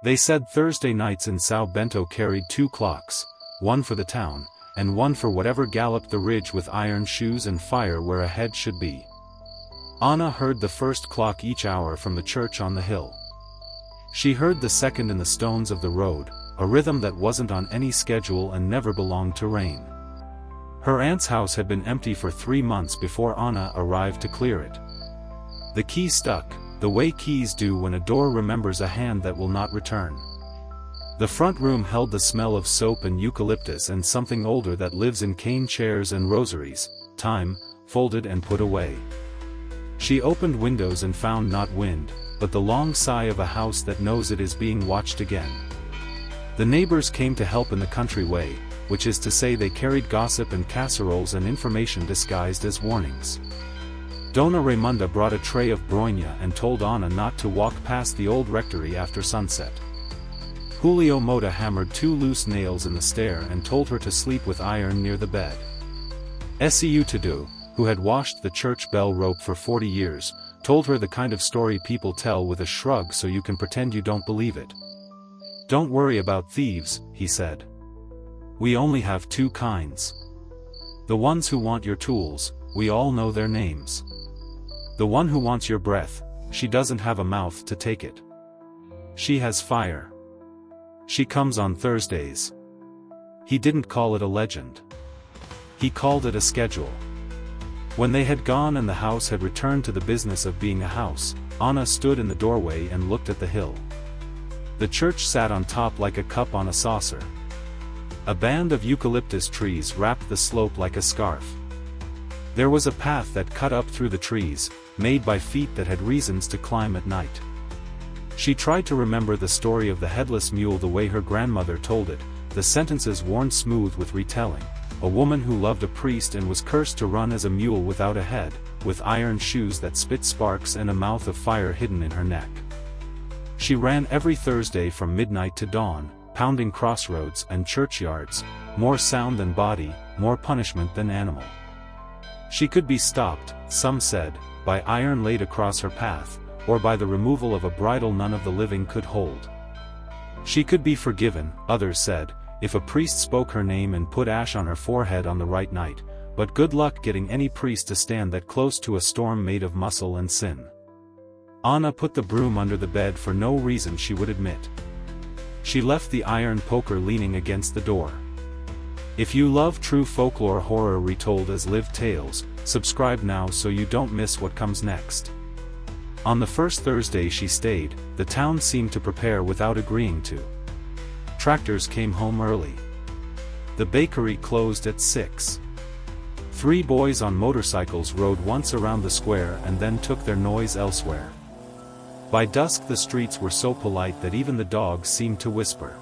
They said Thursday nights in São Bento carried 2 clocks, one for the town, and one for whatever galloped the ridge with iron shoes and fire where a head should be. Anna heard the first clock each hour from the church on the hill. She heard the second in the stones of the road, a rhythm that wasn't on any schedule and never belonged to rain. Her aunt's house had been empty for 3 months before Anna arrived to clear it. The key stuck, the way keys do when a door remembers a hand that will not return. The front room held the smell of soap and eucalyptus and something older that lives in cane chairs and rosaries, time, folded and put away. She opened windows and found not wind, but the long sigh of a house that knows it is being watched again. The neighbors came to help in the country way, which is to say they carried gossip and casseroles and information disguised as warnings. Dona Raimunda brought a tray of broinha and told Anna not to walk past the old rectory after sunset. Julio Mota hammered 2 loose nails in the stair and told her to sleep with iron near the bed. Seu Tadu, who had washed the church bell rope for 40 years, told her the kind of story people tell with a shrug so you can pretend you don't believe it. "Don't worry about thieves," he said. "We only have 2 kinds. The ones who want your tools, we all know their names. The one who wants your breath, she doesn't have a mouth to take it. She has fire. She comes on Thursdays." He didn't call it a legend. He called it a schedule. When they had gone and the house had returned to the business of being a house, Anna stood in the doorway and looked at the hill. The church sat on top like a cup on a saucer. A band of eucalyptus trees wrapped the slope like a scarf. There was a path that cut up through the trees, made by feet that had reasons to climb at night. She tried to remember the story of the Headless Mule the way her grandmother told it, the sentences worn smooth with retelling. A woman who loved a priest and was cursed to run as a mule without a head, with iron shoes that spit sparks and a mouth of fire hidden in her neck. She ran every Thursday from midnight to dawn, pounding crossroads and churchyards, more sound than body, more punishment than animal. She could be stopped, some said, by iron laid across her path, or by the removal of a bridle none of the living could hold. She could be forgiven, others said, if a priest spoke her name and put ash on her forehead on the right night, but good luck getting any priest to stand that close to a storm made of muscle and sin. Anna put the broom under the bed for no reason she would admit. She left the iron poker leaning against the door. If you love true folklore horror retold as lived tales, subscribe now so you don't miss what comes next. On the first Thursday she stayed, the town seemed to prepare without agreeing to. Tractors came home early. The bakery closed at 6. 3 boys on motorcycles rode once around the square and then took their noise elsewhere. By dusk the streets were so polite that even the dogs seemed to whisper.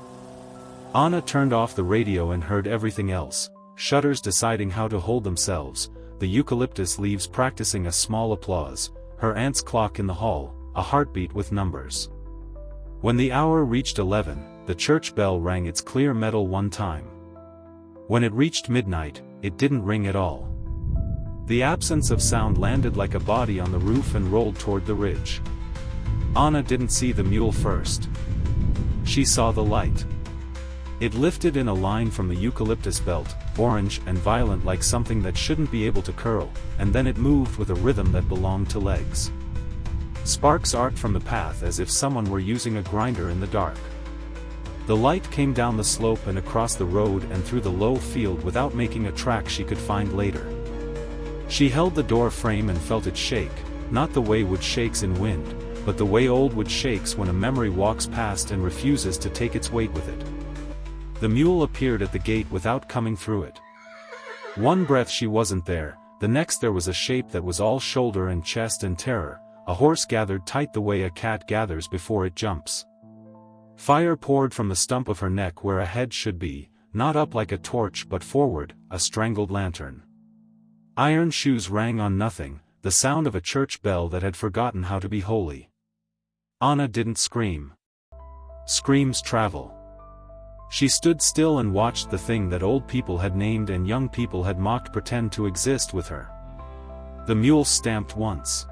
Anna turned off the radio and heard everything else, shutters deciding how to hold themselves, the eucalyptus leaves practicing a small applause, her aunt's clock in the hall, a heartbeat with numbers. When the hour reached 11, the church bell rang its clear metal one time. When it reached midnight, it didn't ring at all. The absence of sound landed like a body on the roof and rolled toward the ridge. Anna didn't see the mule first. She saw the light. It lifted in a line from the eucalyptus belt, orange and violent like something that shouldn't be able to curl, and then it moved with a rhythm that belonged to legs. Sparks arced from the path as if someone were using a grinder in the dark. The light came down the slope and across the road and through the low field without making a track she could find later. She held the door frame and felt it shake, not the way wood shakes in wind, but the way old wood shakes when a memory walks past and refuses to take its weight with it. The mule appeared at the gate without coming through it. One breath she wasn't there, the next there was a shape that was all shoulder and chest and terror, a horse gathered tight the way a cat gathers before it jumps. Fire poured from the stump of her neck where a head should be, not up like a torch but forward, a strangled lantern. Iron shoes rang on nothing, the sound of a church bell that had forgotten how to be holy. Anna didn't scream. Screams travel. She stood still and watched the thing that old people had named and young people had mocked pretend to exist with her. The mule stamped once.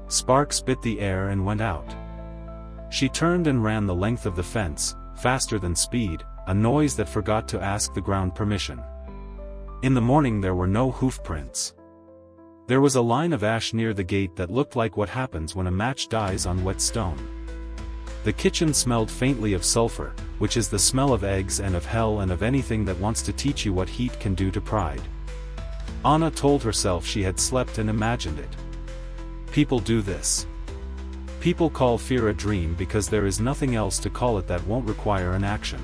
Sparks bit the air and went out. She turned and ran the length of the fence, faster than speed, a noise that forgot to ask the ground permission. In the morning there were no hoof prints. There was a line of ash near the gate that looked like what happens when a match dies on wet stone. The kitchen smelled faintly of sulfur, which is the smell of eggs and of hell and of anything that wants to teach you what heat can do to pride. Anna told herself she had slept and imagined it. People do this. People call fear a dream because there is nothing else to call it that won't require an action.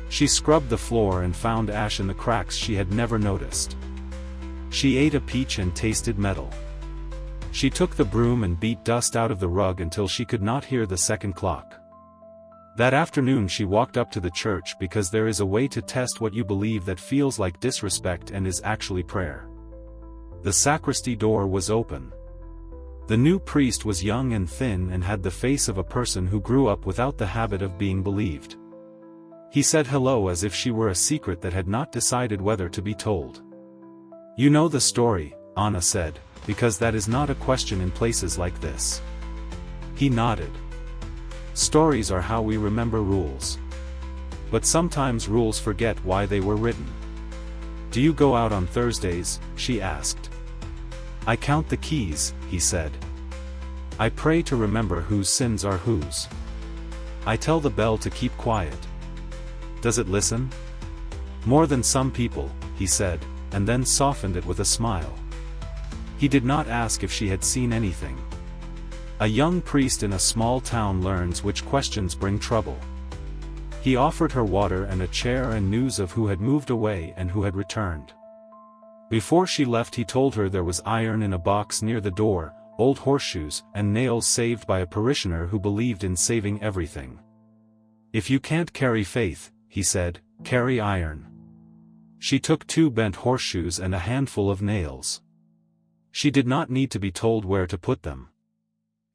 She scrubbed the floor and found ash in the cracks she had never noticed. She ate a peach and tasted metal. She took the broom and beat dust out of the rug until she could not hear the second clock. That afternoon she walked up to the church because there is a way to test what you believe that feels like disrespect and is actually prayer. The sacristy door was open. The new priest was young and thin and had the face of a person who grew up without the habit of being believed. He said hello as if she were a secret that had not decided whether to be told. "You know the story," Anna said, "because that is not a question in places like this." He nodded. Stories are how we remember rules. But sometimes rules forget why they were written. "Do you go out on Thursdays?" she asked. "I count the keys," he said. "I pray to remember whose sins are whose. I tell the bell to keep quiet. Does it listen?" "More than some people," he said, and then softened it with a smile. He did not ask if she had seen anything. A young priest in a small town learns which questions bring trouble. He offered her water and a chair and news of who had moved away and who had returned. Before she left he told her there was iron in a box near the door, old horseshoes, and nails saved by a parishioner who believed in saving everything. "If you can't carry faith," he said, "carry iron." She took 2 bent horseshoes and a handful of nails. She did not need to be told where to put them.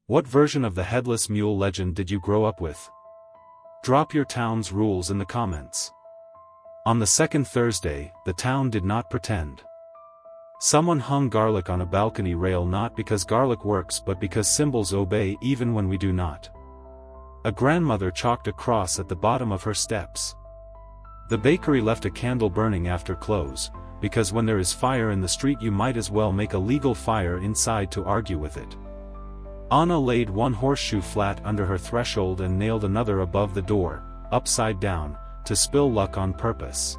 What version of the Headless Mule legend did you grow up with? Drop your town's rules in the comments. On the second Thursday, the town did not pretend. Someone hung garlic on a balcony rail not because garlic works but because symbols obey even when we do not. A grandmother chalked a cross at the bottom of her steps. The bakery left a candle burning after close, because when there is fire in the street you might as well make a legal fire inside to argue with it. Anna laid 1 horseshoe flat under her threshold and nailed another above the door, upside down, to spill luck on purpose.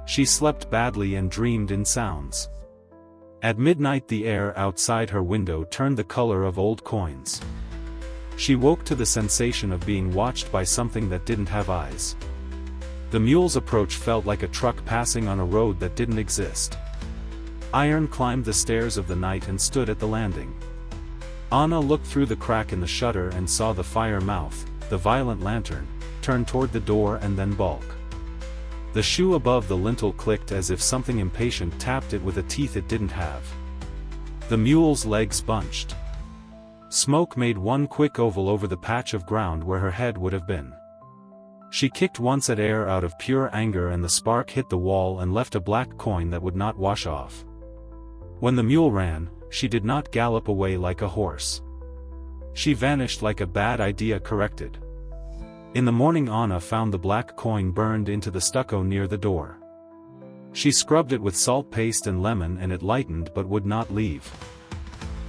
She slept badly and dreamed in sounds. At midnight the air outside her window turned the color of old coins. She woke to the sensation of being watched by something that didn't have eyes. The mule's approach felt like a truck passing on a road that didn't exist. Iron climbed the stairs of the night and stood at the landing. Anna looked through the crack in the shutter and saw the fire mouth, the violent lantern, turn toward the door and then balk. The shoe above the lintel clicked as if something impatient tapped it with the teeth it didn't have. The mule's legs bunched. Smoke made 1 quick oval over the patch of ground where her head would have been. She kicked once at air out of pure anger and the spark hit the wall and left a black coin that would not wash off. When the mule ran, she did not gallop away like a horse. She vanished like a bad idea corrected. In the morning Anna found the black coin burned into the stucco near the door. She scrubbed it with salt paste and lemon and it lightened but would not leave.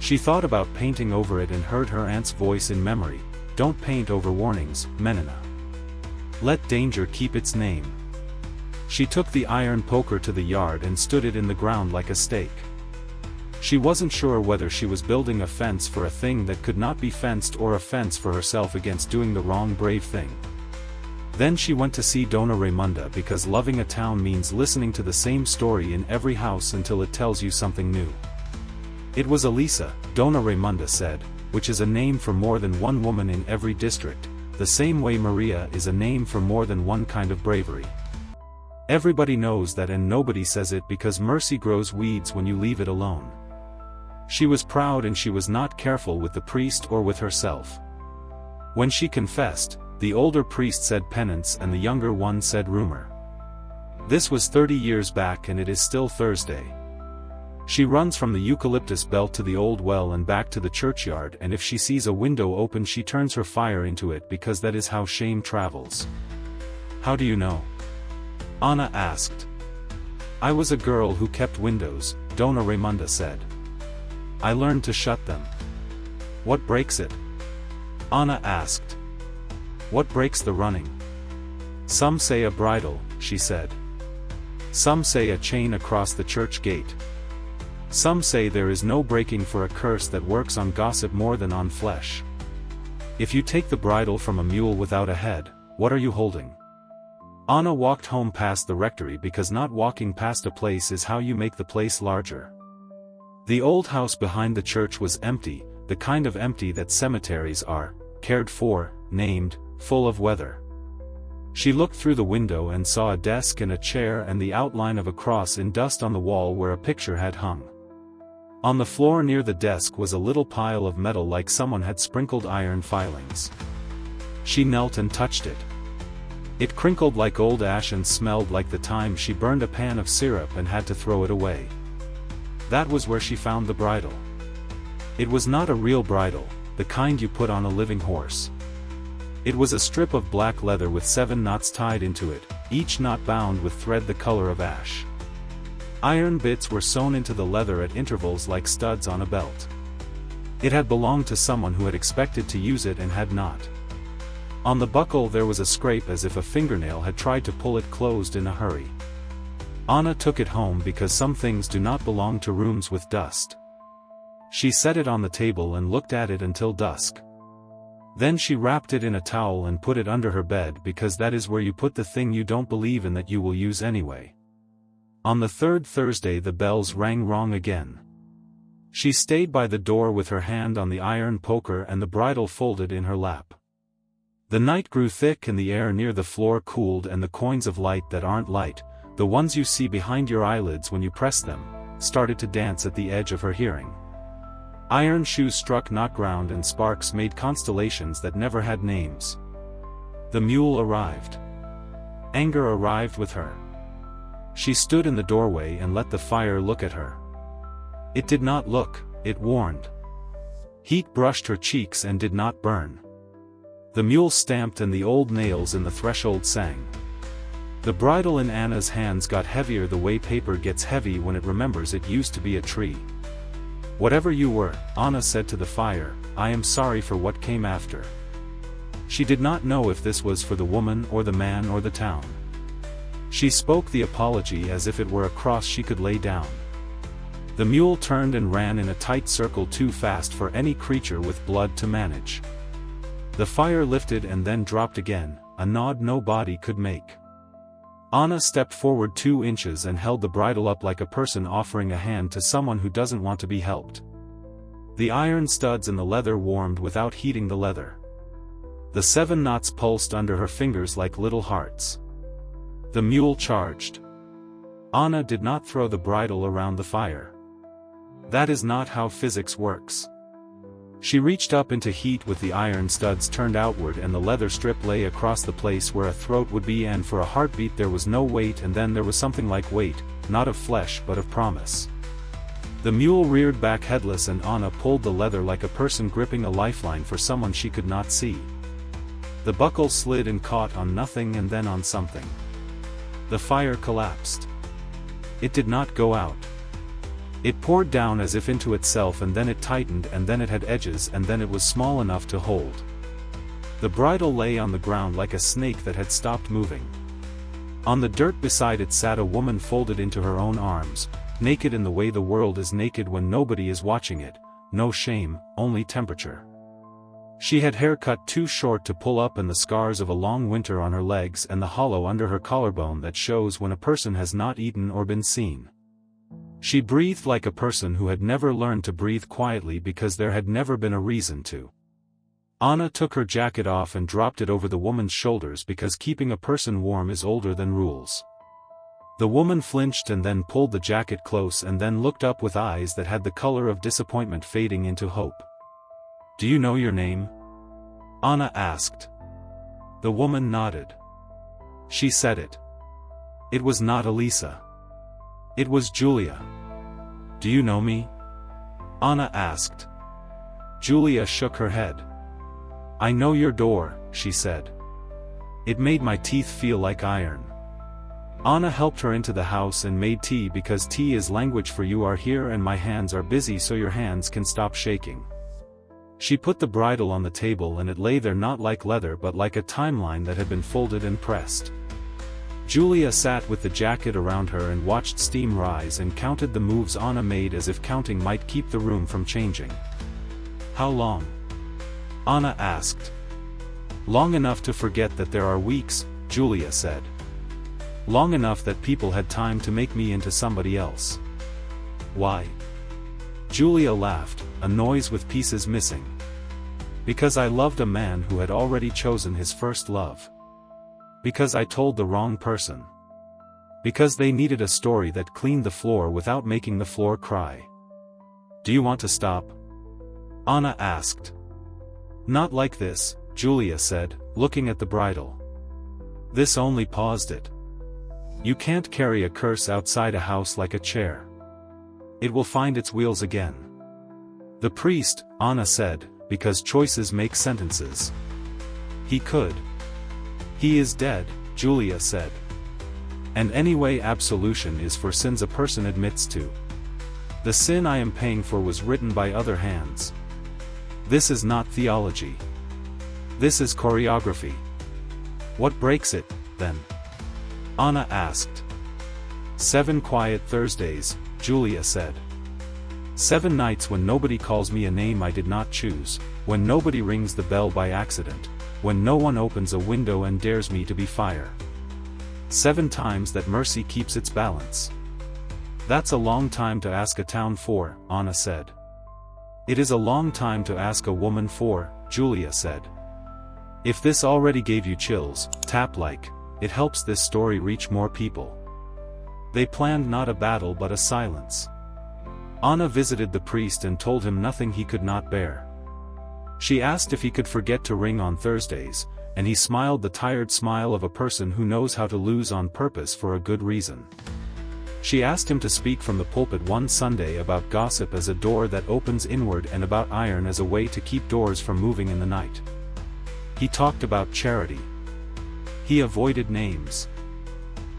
She thought about painting over it and heard her aunt's voice in memory, "Don't paint over warnings, Menina. Let danger keep its name." She took the iron poker to the yard and stood it in the ground like a stake. She wasn't sure whether she was building a fence for a thing that could not be fenced or a fence for herself against doing the wrong brave thing. Then she went to see Dona Raimunda because loving a town means listening to the same story in every house until it tells you something new. It was Elisa, Dona Raimunda said, which is a name for more than one woman in every district, the same way Maria is a name for more than one kind of bravery. Everybody knows that and nobody says it because mercy grows weeds when you leave it alone. She was proud and she was not careful with the priest or with herself. When she confessed, the older priest said penance and the younger one said rumor. This was 30 years back and it is still Thursday. She runs from the eucalyptus belt to the old well and back to the churchyard, and if she sees a window open she turns her fire into it because that is how shame travels. How do you know? Anna asked. I was a girl who kept windows, Dona Raimunda said. I learned to shut them. What breaks it? Anna asked. What breaks the running? Some say a bridle, she said. Some say a chain across the church gate. Some say there is no breaking for a curse that works on gossip more than on flesh. If you take the bridle from a mule without a head, what are you holding? Anna walked home past the rectory because not walking past a place is how you make the place larger. The old house behind the church was empty, the kind of empty that cemeteries are, cared for, named, full of weather. She looked through the window and saw a desk and a chair and the outline of a cross in dust on the wall where a picture had hung. On the floor near the desk was a little pile of metal like someone had sprinkled iron filings. She knelt and touched it. It crinkled like old ash and smelled like the time she burned a pan of syrup and had to throw it away. That was where she found the bridle. It was not a real bridle, the kind you put on a living horse. It was a strip of black leather with 7 knots tied into it, each knot bound with thread the color of ash. Iron bits were sewn into the leather at intervals like studs on a belt. It had belonged to someone who had expected to use it and had not. On the buckle there was a scrape as if a fingernail had tried to pull it closed in a hurry. Anna took it home because some things do not belong to rooms with dust. She set it on the table and looked at it until dusk. Then she wrapped it in a towel and put it under her bed because that is where you put the thing you don't believe in that you will use anyway. On the 3rd Thursday the bells rang wrong again. She stayed by the door with her hand on the iron poker and the bridle folded in her lap. The night grew thick and the air near the floor cooled and the coins of light that aren't light, the ones you see behind your eyelids when you press them, started to dance at the edge of her hearing. Iron shoes struck not ground and sparks made constellations that never had names. The mule arrived. Anger arrived with her. She stood in the doorway and let the fire look at her. It did not look, it warned. Heat brushed her cheeks and did not burn. The mule stamped and the old nails in the threshold sang. The bridle in Anna's hands got heavier the way paper gets heavy when it remembers it used to be a tree. Whatever you were, Anna said to the fire, I am sorry for what came after. She did not know if this was for the woman or the man or the town. She spoke the apology as if it were a cross she could lay down. The mule turned and ran in a tight circle too fast for any creature with blood to manage. The fire lifted and then dropped again, a nod no body could make. Anna stepped forward 2 inches and held the bridle up like a person offering a hand to someone who doesn't want to be helped. The iron studs in the leather warmed without heating the leather. The 7 knots pulsed under her fingers like little hearts. The mule charged. Anna did not throw the bridle around the fire. That is not how physics works. She reached up into heat with the iron studs turned outward and the leather strip lay across the place where a throat would be, and for a heartbeat there was no weight, and then there was something like weight, not of flesh but of promise. The mule reared back headless and Anna pulled the leather like a person gripping a lifeline for someone she could not see. The buckle slid and caught on nothing and then on something. The fire collapsed. It did not go out. It poured down as if into itself, and then it tightened, and then it had edges, and then it was small enough to hold. The bridle lay on the ground like a snake that had stopped moving. On the dirt beside it sat a woman folded into her own arms, naked in the way the world is naked when nobody is watching it, no shame, only temperature. She had hair cut too short to pull up and the scars of a long winter on her legs and the hollow under her collarbone that shows when a person has not eaten or been seen. She breathed like a person who had never learned to breathe quietly because there had never been a reason to. Anna took her jacket off and dropped it over the woman's shoulders because keeping a person warm is older than rules. The woman flinched and then pulled the jacket close and then looked up with eyes that had the color of disappointment fading into hope. Do you know your name? Anna asked. The woman nodded. She said it. It was not Elisa. It was Julia. Do you know me? Anna asked. Julia shook her head. I know your door, she said. It made my teeth feel like iron. Anna helped her into the house and made tea because tea is language for you are here and my hands are busy so your hands can stop shaking. She put the bridle on the table and it lay there not like leather but like a timeline that had been folded and pressed. Julia sat with the jacket around her and watched steam rise and counted the moves Anna made as if counting might keep the room from changing. How long? Anna asked. Long enough to forget that there are weeks, Julia said. Long enough that people had time to make me into somebody else. Why? Julia laughed, a noise with pieces missing. Because I loved a man who had already chosen his first love. Because I told the wrong person. Because they needed a story that cleaned the floor without making the floor cry. Do you want to stop? Anna asked. Not like this, Julia said, looking at the bridle. This only paused it. You can't carry a curse outside a house like a chair. It will find its wheels again. The priest, Anna said, because choices make sentences. He could. He is dead, Julia said. And anyway absolution is for sins a person admits to. The sin I am paying for was written by other hands. This is not theology. This is choreography. What breaks it, then? Anna asked. 7 quiet Thursdays, Julia said. 7 nights when nobody calls me a name I did not choose, when nobody rings the bell by accident, when no one opens a window and dares me to be fire. 7 times that mercy keeps its balance. That's a long time to ask a town for, Anna said. It is a long time to ask a woman for, Julia said. If this already gave you chills, tap like, it helps this story reach more people. They planned not a battle but a silence. Anna visited the priest and told him nothing he could not bear. She asked if he could forget to ring on Thursdays, and he smiled the tired smile of a person who knows how to lose on purpose for a good reason. She asked him to speak from the pulpit one Sunday about gossip as a door that opens inward and about iron as a way to keep doors from moving in the night. He talked about charity. He avoided names.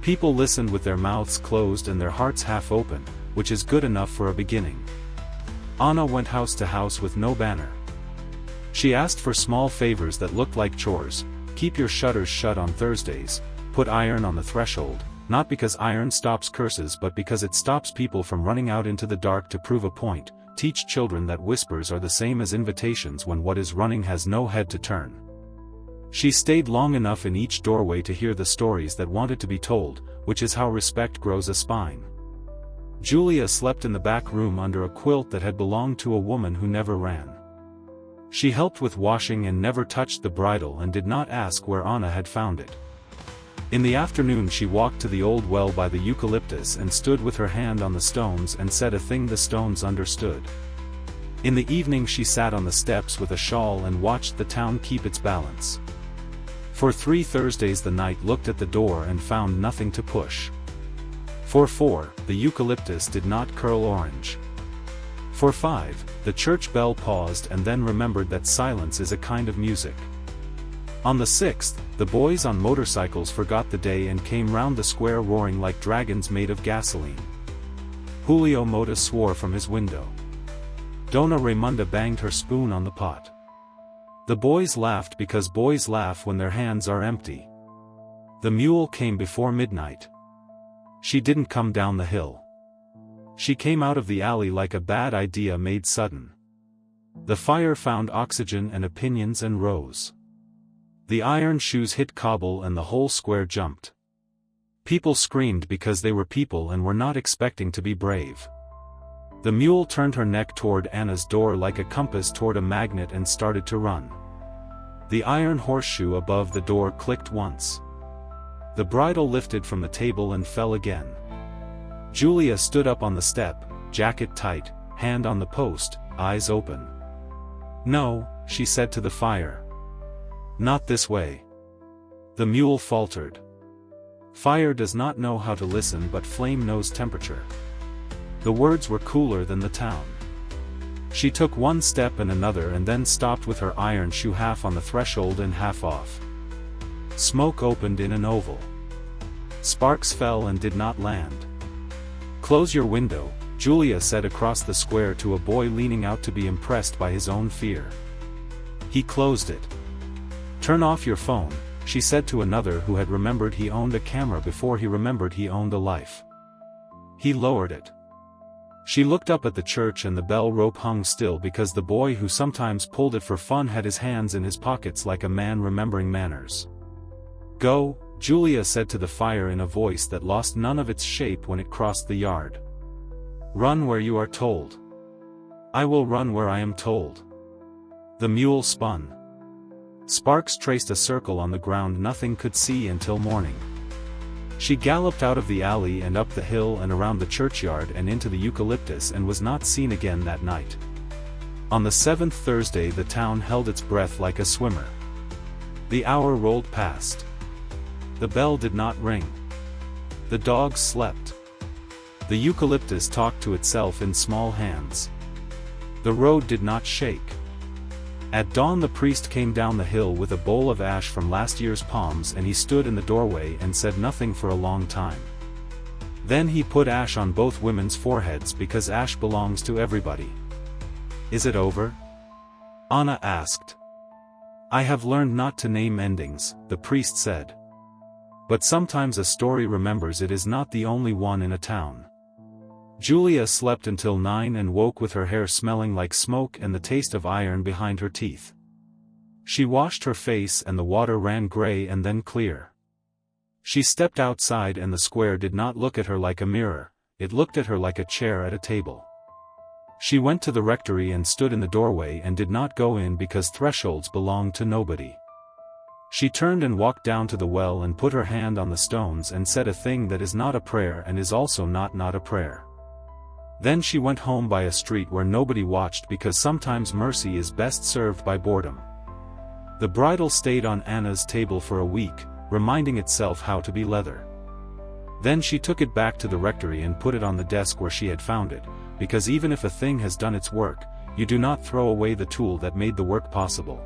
People listened with their mouths closed and their hearts half open, which is good enough for a beginning. Anna went house to house with no banner. She asked for small favors that looked like chores: keep your shutters shut on Thursdays, put iron on the threshold, not because iron stops curses but because it stops people from running out into the dark to prove a point, teach children that whispers are the same as invitations when what is running has no head to turn. She stayed long enough in each doorway to hear the stories that wanted to be told, which is how respect grows a spine. Julia slept in the back room under a quilt that had belonged to a woman who never ran. She helped with washing and never touched the bridle and did not ask where Anna had found it. In the afternoon she walked to the old well by the eucalyptus and stood with her hand on the stones and said a thing the stones understood. In the evening she sat on the steps with a shawl and watched the town keep its balance. For 3 Thursdays the night looked at the door and found nothing to push. For 4, the eucalyptus did not curl orange. For 5, the church bell paused and then remembered that silence is a kind of music. On the 6th, the boys on motorcycles forgot the day and came round the square roaring like dragons made of gasoline. Julio Mota swore from his window. Dona Raimunda banged her spoon on the pot. The boys laughed because boys laugh when their hands are empty. The mule came before midnight. She didn't come down the hill. She came out of the alley like a bad idea made sudden. The fire found oxygen and opinions and rose. The iron shoes hit cobble and the whole square jumped. People screamed because they were people and were not expecting to be brave. The mule turned her neck toward Anna's door like a compass toward a magnet and started to run. The iron horseshoe above the door clicked once. The bridle lifted from the table and fell again. Julia stood up on the step, jacket tight, hand on the post, eyes open. "No," she said to the fire. "Not this way." The mule faltered. Fire does not know how to listen but flame knows temperature. The words were cooler than the town. She took one step and another and then stopped with her iron shoe half on the threshold and half off. Smoke opened in an oval. Sparks fell and did not land. "Close your window," Julia said across the square to a boy leaning out to be impressed by his own fear. He closed it. "Turn off your phone," she said to another who had remembered he owned a camera before he remembered he owned a life. He lowered it. She looked up at the church and the bell rope hung still because the boy who sometimes pulled it for fun had his hands in his pockets like a man remembering manners. "Go," Julia said to the fire in a voice that lost none of its shape when it crossed the yard. "Run where you are told." "I will run where I am told." The mule spun. Sparks traced a circle on the ground nothing could see until morning. She galloped out of the alley and up the hill and around the churchyard and into the eucalyptus and was not seen again that night. On the 7th Thursday the town held its breath like a swimmer. The hour rolled past. The bell did not ring. The dogs slept. The eucalyptus talked to itself in small hands. The road did not shake. At dawn the priest came down the hill with a bowl of ash from last year's palms and he stood in the doorway and said nothing for a long time. Then he put ash on both women's foreheads because ash belongs to everybody. "Is it over?" Anna asked. "I have learned not to name endings," the priest said. "But sometimes a story remembers it is not the only one in a town." Julia slept until 9 and woke with her hair smelling like smoke and the taste of iron behind her teeth. She washed her face and the water ran gray and then clear. She stepped outside and the square did not look at her like a mirror, it looked at her like a chair at a table. She went to the rectory and stood in the doorway and did not go in because thresholds belonged to nobody. She turned and walked down to the well and put her hand on the stones and said a thing that is not a prayer and is also not a prayer. Then she went home by a street where nobody watched because sometimes mercy is best served by boredom. The bridle stayed on Anna's table for a week, reminding itself how to be leather. Then she took it back to the rectory and put it on the desk where she had found it, because even if a thing has done its work, you do not throw away the tool that made the work possible.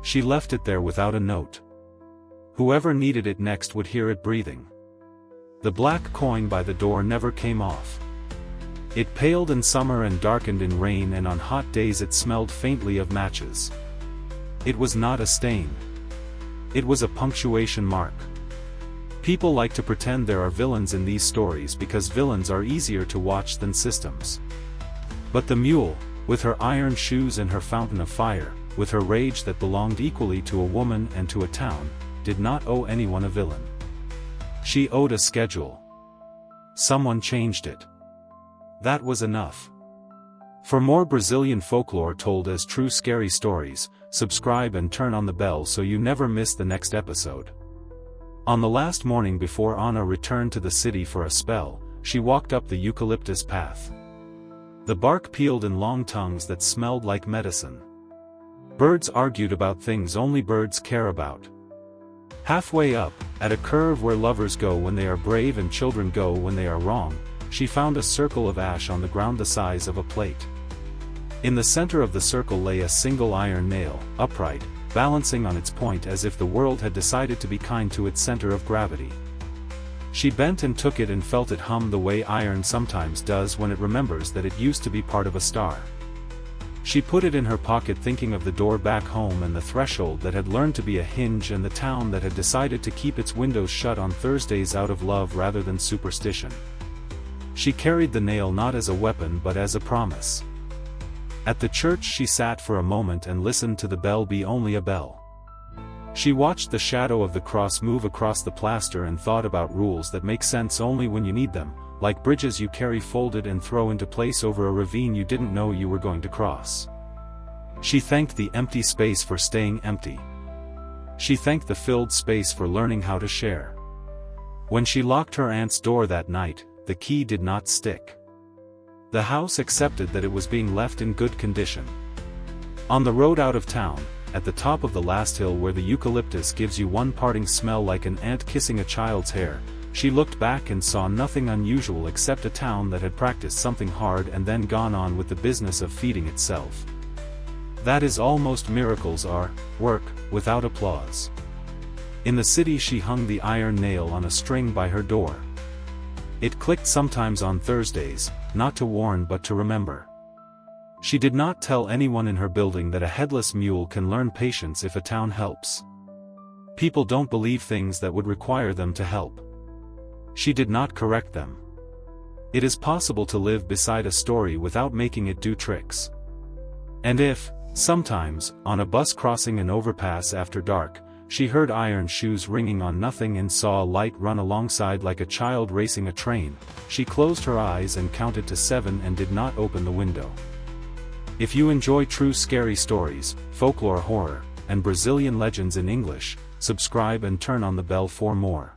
She left it there without a note. Whoever needed it next would hear it breathing. The black coin by the door never came off. It paled in summer and darkened in rain, and on hot days it smelled faintly of matches. It was not a stain. It was a punctuation mark. People like to pretend there are villains in these stories because villains are easier to watch than systems. But the mule, with her iron shoes and her fountain of fire, with her rage that belonged equally to a woman and to a town, did not owe anyone a villain. She owed a schedule. Someone changed it. That was enough. For more Brazilian folklore told as true scary stories, subscribe and turn on the bell so you never miss the next episode. On the last morning before Anna returned to the city for a spell, she walked up the eucalyptus path. The bark peeled in long tongues that smelled like medicine. Birds argued about things only birds care about. Halfway up, at a curve where lovers go when they are brave and children go when they are wrong, she found a circle of ash on the ground the size of a plate. In the center of the circle lay a single iron nail, upright, balancing on its point as if the world had decided to be kind to its center of gravity. She bent and took it and felt it hum the way iron sometimes does when it remembers that it used to be part of a star. She put it in her pocket thinking of the door back home and the threshold that had learned to be a hinge and the town that had decided to keep its windows shut on Thursdays out of love rather than superstition. She carried the nail not as a weapon but as a promise. At the church she sat for a moment and listened to the bell be only a bell. She watched the shadow of the cross move across the plaster and thought about rules that make sense only when you need them, like bridges you carry folded and throw into place over a ravine you didn't know you were going to cross. She thanked the empty space for staying empty. She thanked the filled space for learning how to share. When she locked her aunt's door that night, the key did not stick. The house accepted that it was being left in good condition. On the road out of town, at the top of the last hill where the eucalyptus gives you one parting smell like an ant kissing a child's hair, she looked back and saw nothing unusual except a town that had practiced something hard and then gone on with the business of feeding itself. That is all most miracles are, work, without applause. In the city she hung the iron nail on a string by her door. It clicked sometimes on Thursdays, not to warn but to remember. She did not tell anyone in her building that a headless mule can learn patience if a town helps. People don't believe things that would require them to help. She did not correct them. It is possible to live beside a story without making it do tricks. And if, sometimes, on a bus crossing an overpass after dark, she heard iron shoes ringing on nothing and saw a light run alongside like a child racing a train, she closed her eyes and counted to 7 and did not open the window. If you enjoy true scary stories, folklore horror, and Brazilian legends in English, subscribe and turn on the bell for more.